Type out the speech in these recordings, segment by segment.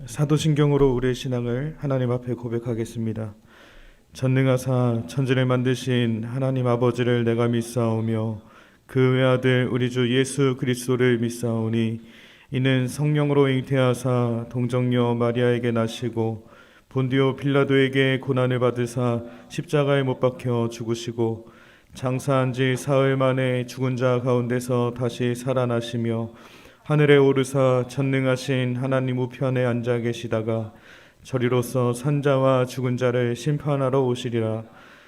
사도신경으로 우리의 신앙을 하나님 앞에 고백하겠습니다. 전능하사 천지를 만드신 하나님 아버지를 내가 믿사오며 그 외아들 우리 주 예수 그리스도를 믿사오니 이는 성령으로 잉태하사 동정녀 마리아에게 나시고 본디오 빌라도에게 고난을 받으사 십자가에 못 박혀 죽으시고 장사한 지 사흘 만에 죽은 자 가운데서 다시 살아나시며 하늘에 오르사 전능하신 하나님 우편에 앉아 계시다가 저리로서 산자와 죽은 자를 심판하러 오시리라.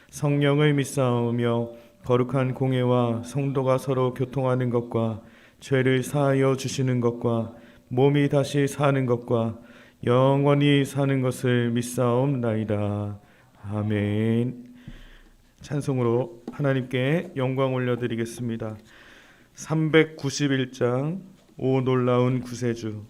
성령을 믿사오며 거룩한 공예와 성도가 서로 교통하는 것과 죄를 사하여 주시는 것과 몸이 다시 사는 것과 영원히 사는 것을 믿사옵나이다. 아멘. 찬송으로 하나님께 영광 올려드리겠습니다. 391장 오 놀라운 구세주.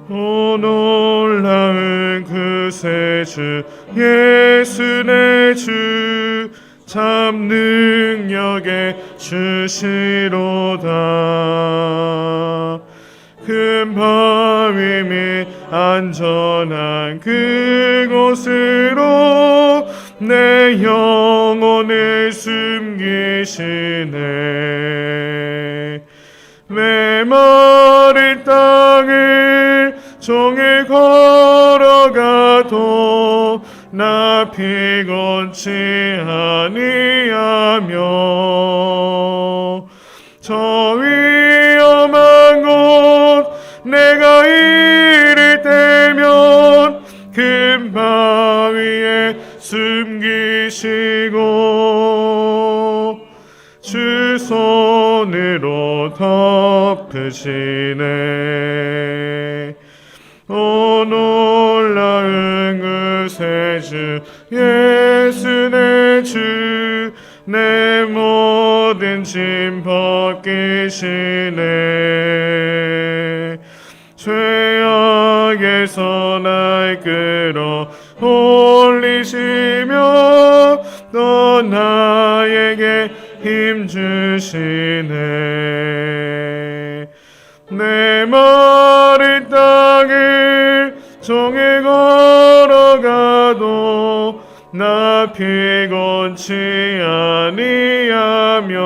오 놀라운 구세주 예수 내 주 참 능력의 주시로다. 큰 바위 및 안전한 그곳으로 내 영혼을 숨기시네. 메마른 땅을 종일 걸어가도 나 피곤치 아니하며 저 위험한 곳 내가 이를 때면 큰 바위에 숨기시고 주 손으로 덮으시네. 오 놀라운 구세주 예수 내 주 내 모든 짐 벗기시네. 죄악에서 날 끌어 올리시며 또 나에게 힘 주시네. 내 마른 땅을 종일 걸어가도 나 피곤치 아니하며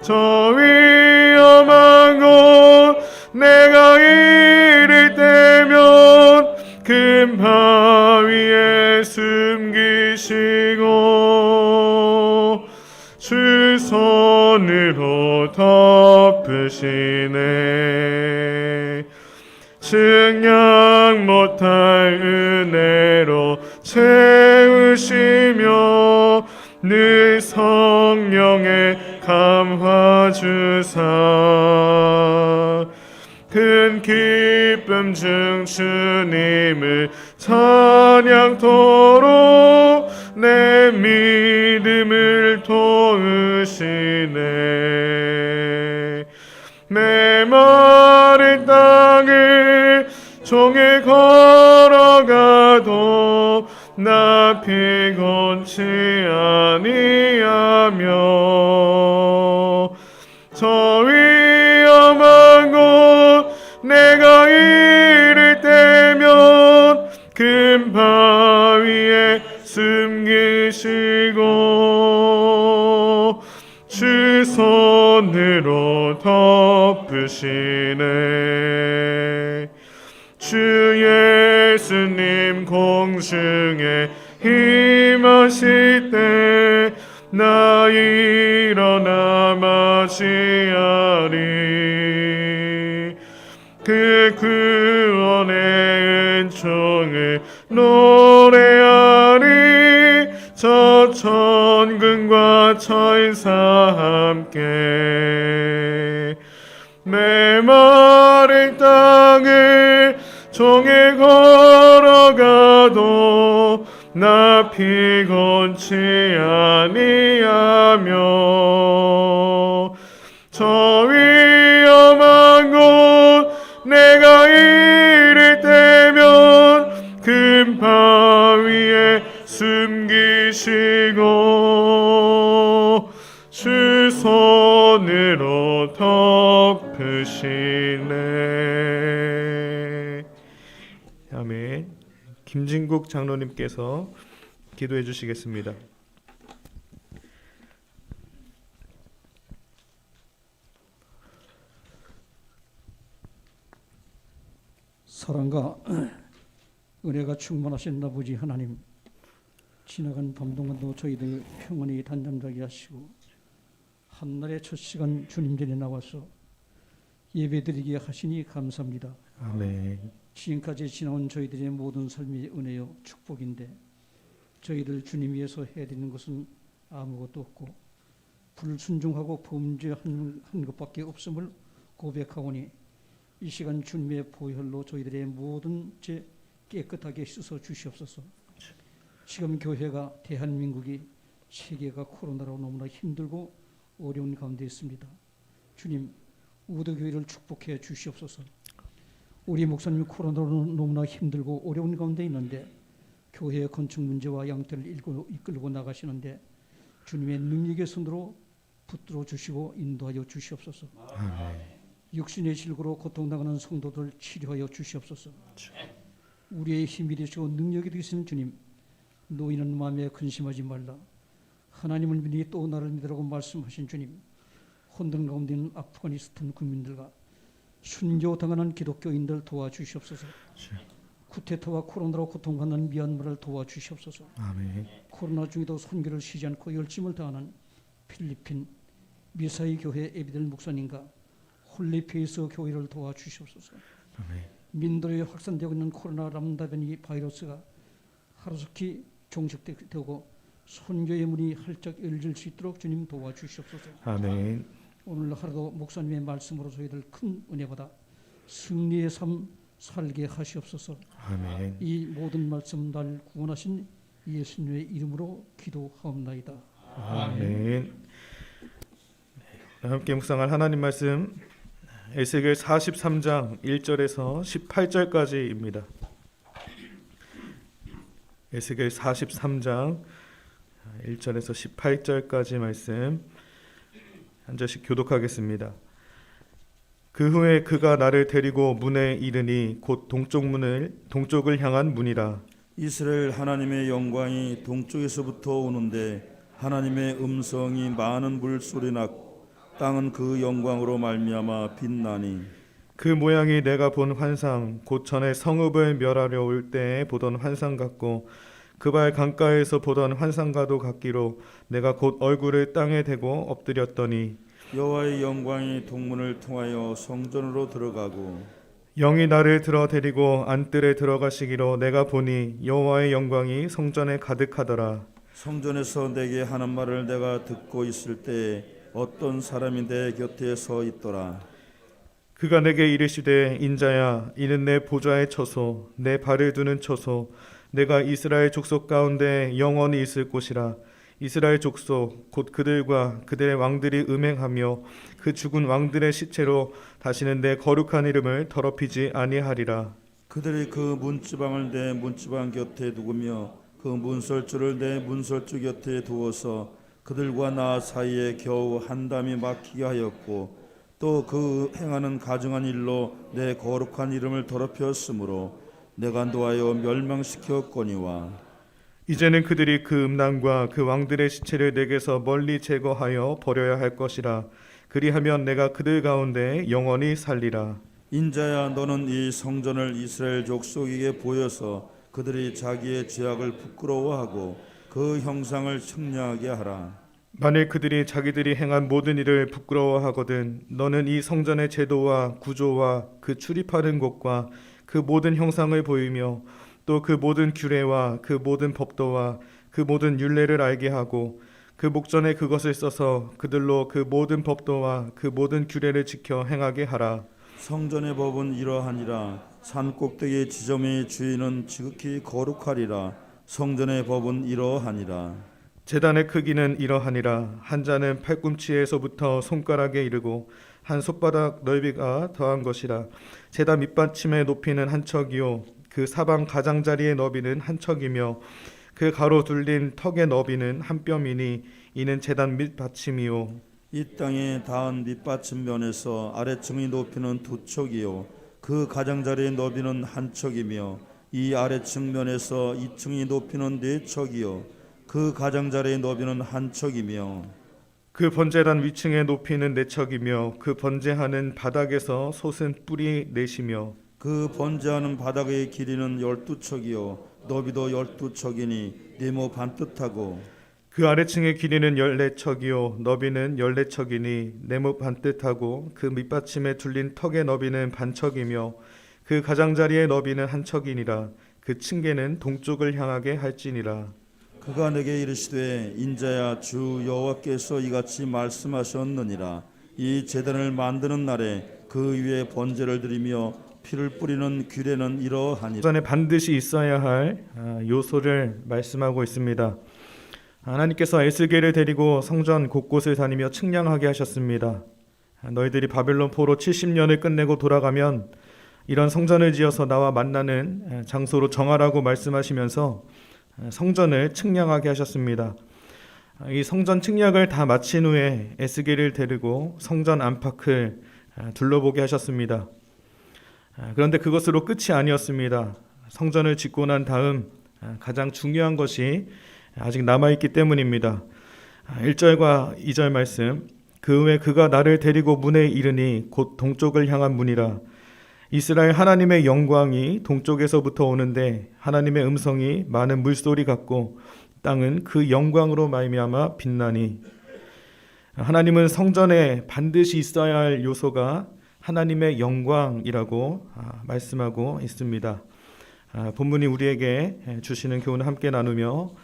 저 위험한 곳 내가 이를 때면 큰 바위에 숨기시고 주 손으로 덮으시네. 증량 못할 은혜로 채우시며 늘 성령의 감화 주사 큰 기쁨 중 주님을 찬양토록 내 믿음을 도우시네. 메마른 땅을 종일 걸어가도 나 피곤치 아니하며 저 위험한 곳 내가 이를 때면 큰 바위에 숨기시고 주 손으로 덮으시네. 주 예수님 공중에 임하실 때 나 일어나 맞이하리. 그 구원의 은총을 노래하리. 저 천군과 천사 함께 메마른 땅을 종일 걸어가도 나 피곤치 아니하며 저 위험한 곳 내가 이를 때면 그 주시고 주 손으로 덮으시네. 아멘. 김진국 장로님께서 기도해 주시겠습니다. 사랑과 은혜가 충만하신 아버지 하나님, 지나간 밤 동안도 저희들 평안히 단잠자게 하시고 한날의 첫 시간 주님 전에 나와서 예배드리게 하시니 감사합니다. 아멘. 지금까지 지나온 저희들의 모든 삶의 은혜요 축복인데 저희들 주님 위해서 해야 되는 것은 아무것도 없고 불순종하고 범죄한 것밖에 없음을 고백하오니 이 시간 주님의 보혈로 저희들의 모든 죄 깨끗하게 씻어 주시옵소서. 지금 교회가, 대한민국이, 세계가 코로나로 너무나 힘들고 어려운 가운데 있습니다. 주님, 우도교회를 축복해 주시옵소서. 우리 목사님 코로나로 너무나 힘들고 어려운 가운데 있는데 교회의 건축 문제와 양태를 이끌고 나가시는데 주님의 능력의 손으로 붙들어 주시고 인도하여 주시옵소서. 아멘. 육신의 질고로 고통당하는 성도들 치료하여 주시옵소서. 우리의 힘이 되시고 능력이 되시는 주님, 노인은 마음에 근심하지 말라. 하나님을 믿으니 또 나를 믿으라고 말씀하신 주님, 혼돈 가운데 있는 아프가니스탄 국민들과 순교당하는 기독교인들 도와주시옵소서. 쿠데타와 코로나로 고통받는 미얀마를 도와주시옵소서. 아멘. 코로나 중에도 선교를 쉬지 않고 열심을 다하는 필리핀 미사이 교회 에비델 목사님과 홀리페이스 교회를 도와주시옵소서. 아멘. 민도에 확산되고 있는 코로나 람다베니 바이러스가 하루속히 종식되고 선교의 문이 활짝 열릴 수 있도록 주님 도와주시옵소서. 아멘. 오늘 하루도 목사님의 말씀으로 저희들 큰 은혜 받아 승리의 삶 살게 하시옵소서. 아멘. 이 모든 말씀 날 구원하신 예수님의 이름으로 기도하옵나이다. 아멘. 함께 묵상할 하나님 말씀 에스겔 43장 1절에서 18절까지입니다. 에스겔 43장 1절에서 18절까지 말씀 한 절씩 교독하겠습니다. 그 후에 그가 나를 데리고 문에 이르니 곧 동쪽을 향한 문이라. 이스라엘 하나님의 영광이 동쪽에서부터 오는데 하나님의 음성이 많은 물소리 났고 땅은 그 영광으로 말미암아 빛나니 그 모양이 내가 본 환상 곧 전에 성읍을 멸하려 올 때에 보던 환상 같고 그발 강가에서 보던 환상과도 같기로 내가 곧 얼굴을 땅에 대고 엎드렸더니 여호와의 영광이 동문을 통하여 성전으로 들어가고 영이 나를 들어 데리고 안뜰에 들어가시기로 내가 보니 여호와의 영광이 성전에 가득하더라. 성전에서 내게 하는 말을 내가 듣고 있을 때에 어떤 사람이 내 곁에 서 있더라. 그가 내게 이르시되 인자야 이는 내 보좌의 처소 내 발을 두는 처소 내가 이스라엘 족속 가운데 영원히 있을 곳이라. 이스라엘 족속 곧 그들과 그들의 왕들이 음행하며 그 죽은 왕들의 시체로 다시는 내 거룩한 이름을 더럽히지 아니하리라. 그들이 그 문지방을 내 문지방 곁에 두으며 그 문설주를 내 문설주 곁에 두어서 그들과 나 사이에 겨우 한 담이 막히게 하였고 또 그 행하는 가증한 일로 내 거룩한 이름을 더럽혔으므로 내가 노하여 멸망시켰거니와 이제는 그들이 그 음란과 그 왕들의 시체를 내게서 멀리 제거하여 버려야 할 것이라. 그리하면 내가 그들 가운데 영원히 살리라. 인자야 너는 이 성전을 이스라엘 족속에게 보여서 그들이 자기의 죄악을 부끄러워하고 그 형상을 청량하게 하라. 만일 그들이 자기들이 행한 모든 일을 부끄러워하거든 너는 이 성전의 제도와 구조와 그 출입하는 곳과 그 모든 형상을 보이며 또 그 모든 규례와 그 모든 법도와 그 모든 율례를 알게 하고 그 목전에 그것을 써서 그들로 그 모든 법도와 그 모든 규례를 지켜 행하게 하라. 성전의 법은 이러하니라. 산 꼭대기의 지점의 주인은 지극히 거룩하리라. 성전의 법은 이러하니라. 제단의 크기는 이러하니라. 한 자는 팔꿈치에서부터 손가락에 이르고 한 손바닥 넓이가 더한 것이라. 제단 밑받침의 높이는 한 척이요 그 사방 가장자리의 너비는 한 척이며 그 가로 둘린 턱의 너비는 한 뼘이니 이는 제단 밑받침이요 이 땅에 닿은 밑받침면에서 아래층의 높이는 2척이요 그 가장자리의 너비는 1척이며 이 아래층 면에서 2층의 높이는 4척이요 그 가장자리의 너비는 1척이며 그 번제단 위층의 높이는 4척이며 그 번제하는 바닥에서 솟은 뿔이 4시며 그 번제하는 바닥의 길이는 12척이요 너비도 12척이니 네모 반듯하고 그 아래층의 길이는 14척이요 너비는 14척이니 네모 반뜻하고 그 밑받침에 둘린 턱의 너비는 반척이며 그 가장자리의 너비는 1척이니라 그 층계는 동쪽을 향하게 할지니라. 그가 내게 이르시되 인자야 주 여호와께서 이같이 말씀하셨느니라 이 제단을 만드는 날에 그 위에 번제를 드리며 피를 뿌리는 규례는 이러하니라. 전에 반드시 있어야 할 요소를 말씀하고 있습니다. 하나님께서 에스겔을 데리고 성전 곳곳을 다니며 측량하게 하셨습니다. 너희들이 바벨론 포로 70년을 끝내고 돌아가면 이런 성전을 지어서 나와 만나는 장소로 정하라고 말씀하시면서 성전을 측량하게 하셨습니다. 이 성전 측량을 다 마친 후에 에스겔을 데리고 성전 안팎을 둘러보게 하셨습니다. 그런데 그것으로 끝이 아니었습니다. 성전을 짓고 난 다음 가장 중요한 것이 아직 남아있기 때문입니다. 1절과 2절 말씀 그 후에 그가 나를 데리고 문에 이르니 곧 동쪽을 향한 문이라 이스라엘 하나님의 영광이 동쪽에서부터 오는데 하나님의 음성이 많은 물소리 같고 땅은 그 영광으로 말미암아 빛나니 하나님은 성전에 반드시 있어야 할 요소가 하나님의 영광이라고 말씀하고 있습니다. 본문이 우리에게 주시는 교훈을 함께 나누며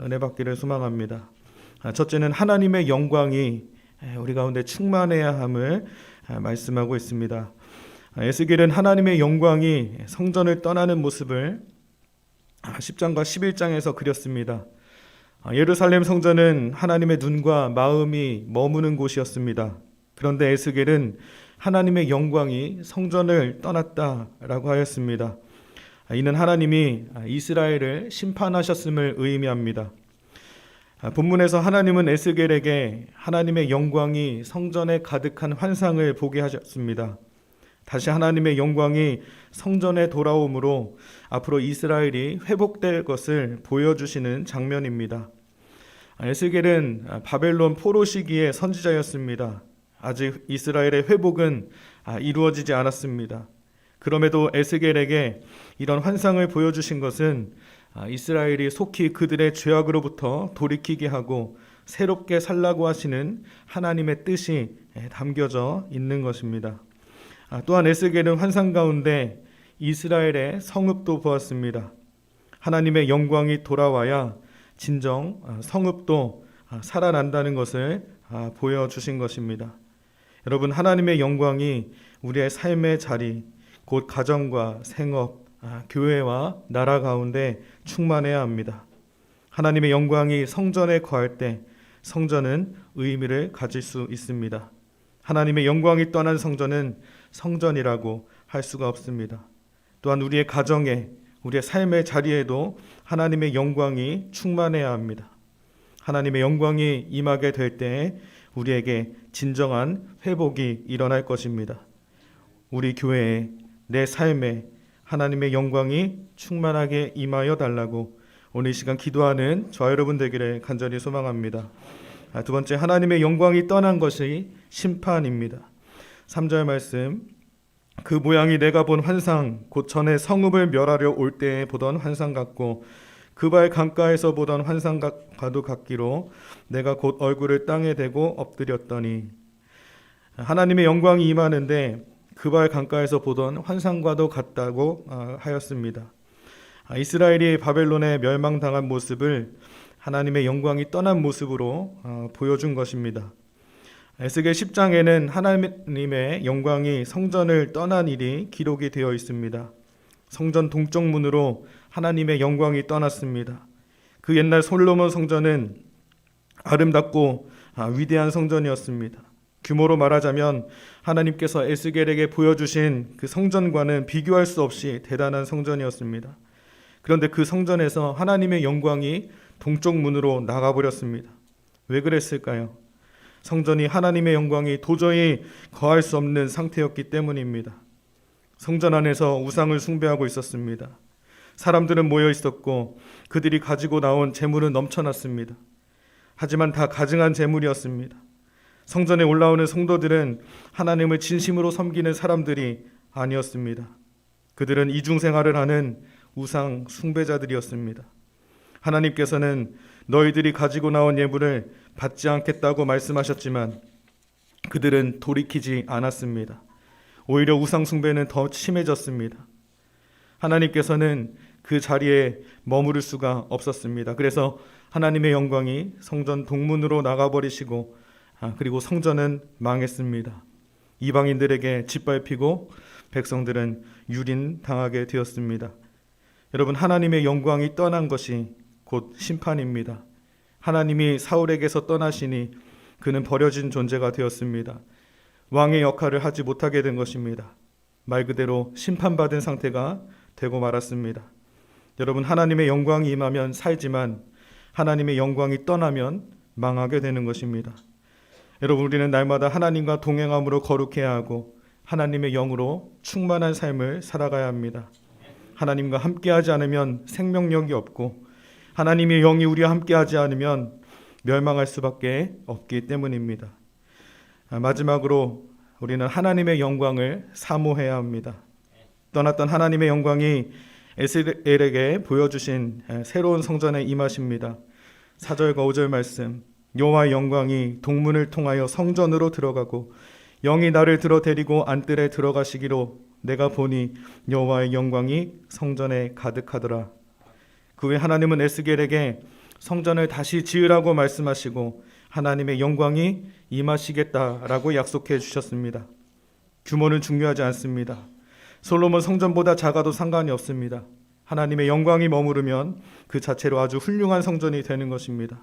은혜 받기를 소망합니다. 첫째는 하나님의 영광이 우리 가운데 충만해야 함을 말씀하고 있습니다. 에스겔은 하나님의 영광이 성전을 떠나는 모습을 10장과 11장에서 그렸습니다. 예루살렘 성전은 하나님의 눈과 마음이 머무는 곳이었습니다. 그런데 에스겔은 하나님의 영광이 성전을 떠났다라고 하였습니다. 이는 하나님이 이스라엘을 심판하셨음을 의미합니다. 본문에서 하나님은 에스겔에게 하나님의 영광이 성전에 가득한 환상을 보게 하셨습니다. 다시 하나님의 영광이 성전에 돌아오므로 앞으로 이스라엘이 회복될 것을 보여주시는 장면입니다. 에스겔은 바벨론 포로 시기의 선지자였습니다. 아직 이스라엘의 회복은 이루어지지 않았습니다. 그럼에도 에스겔에게 이런 환상을 보여주신 것은 이스라엘이 속히 그들의 죄악으로부터 돌이키게 하고 새롭게 살라고 하시는 하나님의 뜻이 담겨져 있는 것입니다. 또한 에스겔은 환상 가운데 이스라엘의 성읍도 보았습니다. 하나님의 영광이 돌아와야 진정 성읍도 살아난다는 것을 보여주신 것입니다. 여러분, 하나님의 영광이 우리의 삶의 자리, 곧 가정과 생업, 교회와 나라 가운데 충만해야 합니다. 하나님의 영광이 성전에 거할 때 성전은 의미를 가질 수 있습니다. 하나님의 영광이 떠난 성전은 성전이라고 할 수가 없습니다. 또한 우리의 가정에, 우리의 삶의 자리에도 하나님의 영광이 충만해야 합니다. 하나님의 영광이 임하게 될 때 우리에게 진정한 회복이 일어날 것입니다. 우리 교회에, 내 삶에 하나님의 영광이 충만하게 임하여 달라고 오늘 이 시간 기도하는 저 여러분 되기를 간절히 소망합니다. 두 번째, 하나님의 영광이 떠난 것이 심판입니다. 3절 말씀, 그 모양이 내가 본 환상 곧 전에 성읍을 멸하려 올 때에 보던 환상 같고 그 발 강가에서 보던 환상과도 같기로 내가 곧 얼굴을 땅에 대고 엎드렸더니. 하나님의 영광이 임하는데 그 발 강가에서 보던 환상과도 같다고 하였습니다. 이스라엘이 바벨론에 멸망당한 모습을 하나님의 영광이 떠난 모습으로 보여준 것입니다. 에스겔 10장에는 하나님의 영광이 성전을 떠난 일이 기록이 되어 있습니다. 성전 동쪽 문으로 하나님의 영광이 떠났습니다. 그 옛날 솔로몬 성전은 아름답고 위대한 성전이었습니다. 규모로 말하자면 하나님께서 에스겔에게 보여주신 그 성전과는 비교할 수 없이 대단한 성전이었습니다. 그런데 그 성전에서 하나님의 영광이 동쪽 문으로 나가버렸습니다. 왜 그랬을까요? 성전이 하나님의 영광이 도저히 거할 수 없는 상태였기 때문입니다. 성전 안에서 우상을 숭배하고 있었습니다. 사람들은 모여 있었고 그들이 가지고 나온 재물은 넘쳐났습니다. 하지만 다 가증한 재물이었습니다. 성전에 올라오는 성도들은 하나님을 진심으로 섬기는 사람들이 아니었습니다. 그들은 이중생활을 하는 우상 숭배자들이었습니다. 하나님께서는 너희들이 가지고 나온 예물을 받지 않겠다고 말씀하셨지만 그들은 돌이키지 않았습니다. 오히려 우상 숭배는 더 심해졌습니다. 하나님께서는 그 자리에 머무를 수가 없었습니다. 그래서 하나님의 영광이 성전 동문으로 나가버리시고 그리고 성전은 망했습니다. 이방인들에게 짓밟히고 백성들은 유린당하게 되었습니다. 여러분, 하나님의 영광이 떠난 것이 곧 심판입니다. 하나님이 사울에게서 떠나시니 그는 버려진 존재가 되었습니다. 왕의 역할을 하지 못하게 된 것입니다. 말 그대로 심판받은 상태가 되고 말았습니다. 여러분, 하나님의 영광이 임하면 살지만 하나님의 영광이 떠나면 망하게 되는 것입니다. 여러분, 우리는 날마다 하나님과 동행함으로 거룩해야 하고 하나님의 영으로 충만한 삶을 살아가야 합니다. 하나님과 함께하지 않으면 생명력이 없고 하나님의 영이 우리와 함께하지 않으면 멸망할 수밖에 없기 때문입니다. 마지막으로 우리는 하나님의 영광을 사모해야 합니다. 떠났던 하나님의 영광이 에스겔에게 보여주신 새로운 성전에 임하십니다. 4절과 5절 말씀, 여호와의 영광이 동문을 통하여 성전으로 들어가고 영이 나를 들어 데리고 안뜰에 들어가시기로 내가 보니 여호와의 영광이 성전에 가득하더라. 그 후에 하나님은 에스겔에게 성전을 다시 지으라고 말씀하시고 하나님의 영광이 임하시겠다라고 약속해 주셨습니다. 규모는 중요하지 않습니다. 솔로몬 성전보다 작아도 상관이 없습니다. 하나님의 영광이 머무르면 그 자체로 아주 훌륭한 성전이 되는 것입니다.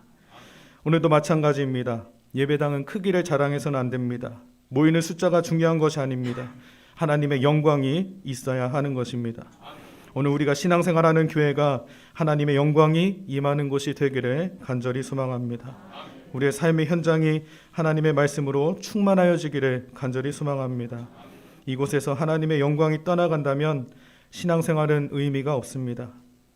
오늘도 마찬가지입니다. 예배당은 크기를 자랑해서는 안 됩니다. 모이는 숫자가 중요한 것이 아닙니다. 하나님의 영광이 있어야 하는 것입니다. 오늘 우리가 신앙생활하는 교회가 하나님의 영광이 임하는 곳이 되기를 간절히 소망합니다. 우리의 삶의 현장이 하나님의 말씀으로 충만하여지기를 간절히 소망합니다. 이곳에서 하나님의 영광이 떠나간다면 신앙생활은 의미가 없습니다.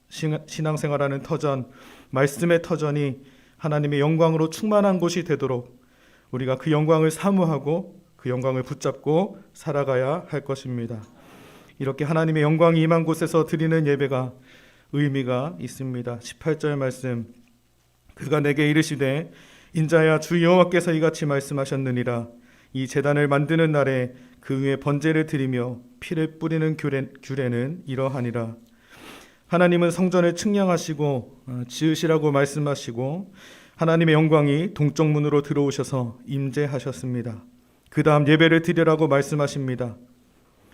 신앙생활하는 터전, 말씀의 터전이 하나님의 영광으로 충만한 곳이 되도록 우리가 그 영광을 사모하고 그 영광을 붙잡고 살아가야 할 것입니다. 이렇게 하나님의 영광이 임한 곳에서 드리는 예배가 의미가 있습니다. 18절 말씀, 그가 내게 이르시되 인자야 주 여호와께서 이같이 말씀하셨느니라. 이 제단을 만드는 날에 그 위에 번제를 드리며 피를 뿌리는 규례는 이러하니라. 하나님은 성전을 측량하시고 지으시라고 말씀하시고 하나님의 영광이 동쪽 문으로 들어오셔서 임재하셨습니다. 그 다음 예배를 드리라고 말씀하십니다.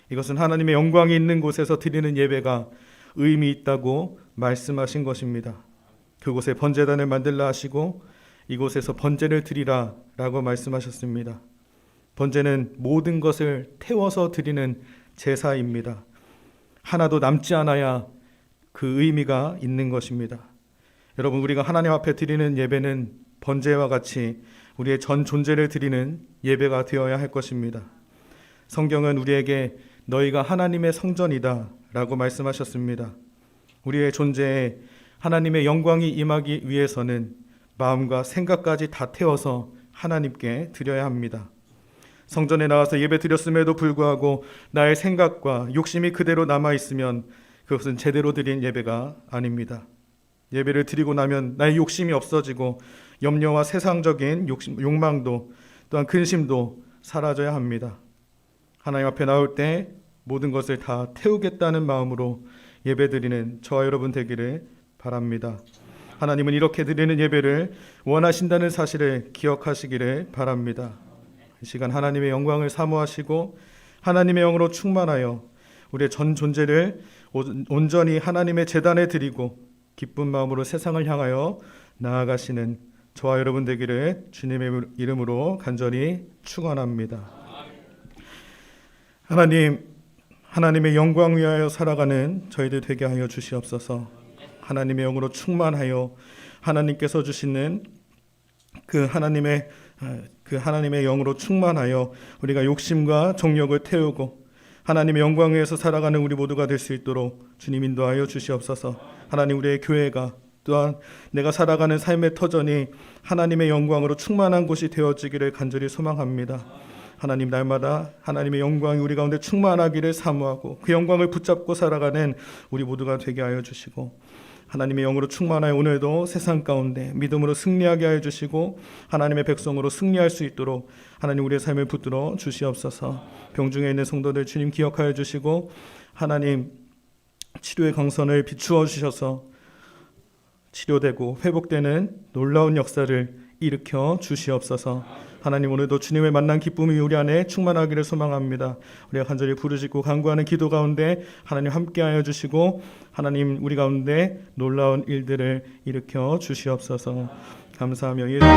이것은 하나님의 영광이 있는 곳에서 드리는 예배가 의미 있다고 말씀하신 것입니다. 그곳에 번제단을 만들라 하시고 이곳에서 번제를 드리라 라고 말씀하셨습니다. 번제는 모든 것을 태워서 드리는 제사입니다. 하나도 남지 않아야 그 의미가 있는 것입니다. 여러분, 우리가 하나님 앞에 드리는 예배는 번제와 같이 우리의 전 존재를 드리는 예배가 되어야 할 것입니다. 성경은 우리에게 너희가 하나님의 성전이다 라고 말씀하셨습니다. 우리의 존재에 하나님의 영광이 임하기 위해서는 마음과 생각까지 다 태워서 하나님께 드려야 합니다. 성전에 나와서 예배 드렸음에도 불구하고 나의 생각과 욕심이 그대로 남아있으면 그것은 제대로 드린 예배가 아닙니다. 예배를 드리고 나면 나의 욕심이 없어지고 염려와 세상적인 욕망도 또한 근심도 사라져야 합니다. 하나님 앞에 나올 때 모든 것을 다 태우겠다는 마음으로 예배드리는 저와 여러분 되기를 바랍니다. 하나님은 이렇게 드리는 예배를 원하신다는 사실을 기억하시기를 바랍니다. 이 시간 하나님의 영광을 사모하시고 하나님의 영으로 충만하여 우리의 전 존재를 온전히 하나님의 제단에 드리고 기쁜 마음으로 세상을 향하여 나아가시는 저와 여러분 되기를 주님의 이름으로 간절히 축원합니다. 하나님, 하나님의 영광 위하여 살아가는 저희들 되게 하여 주시옵소서. 하나님의 영으로 충만하여 하나님께서 주시는 그 하나님의 영으로 충만하여 우리가 욕심과 정욕을 태우고 하나님의 영광 위에서 살아가는 우리 모두가 될 수 있도록 주님 인도하여 주시옵소서. 하나님, 우리의 교회가 또한 내가 살아가는 삶의 터전이 하나님의 영광으로 충만한 곳이 되어지기를 간절히 소망합니다. 하나님, 날마다 하나님의 영광이 우리 가운데 충만하기를 사모하고 그 영광을 붙잡고 살아가는 우리 모두가 되게 하여 주시고, 하나님의 영으로 충만하여 오늘도 세상 가운데 믿음으로 승리하게 하여 주시고 하나님의 백성으로 승리할 수 있도록 하나님 우리의 삶을 붙들어 주시옵소서. 병중에 있는 성도들 주님 기억하여 주시고 하나님 치료의 강선을 비추어 주셔서 치료되고 회복되는 놀라운 역사를 일으켜 주시옵소서. 하나님, 오늘도 주님을 만난 기쁨이 우리 안에 충만하기를 소망합니다. 우리가 간절히 부르짖고 간구하는 기도 가운데 하나님 함께하여 주시고 하나님 우리 가운데 놀라운 일들을 일으켜 주시옵소서. 감사하며 예수님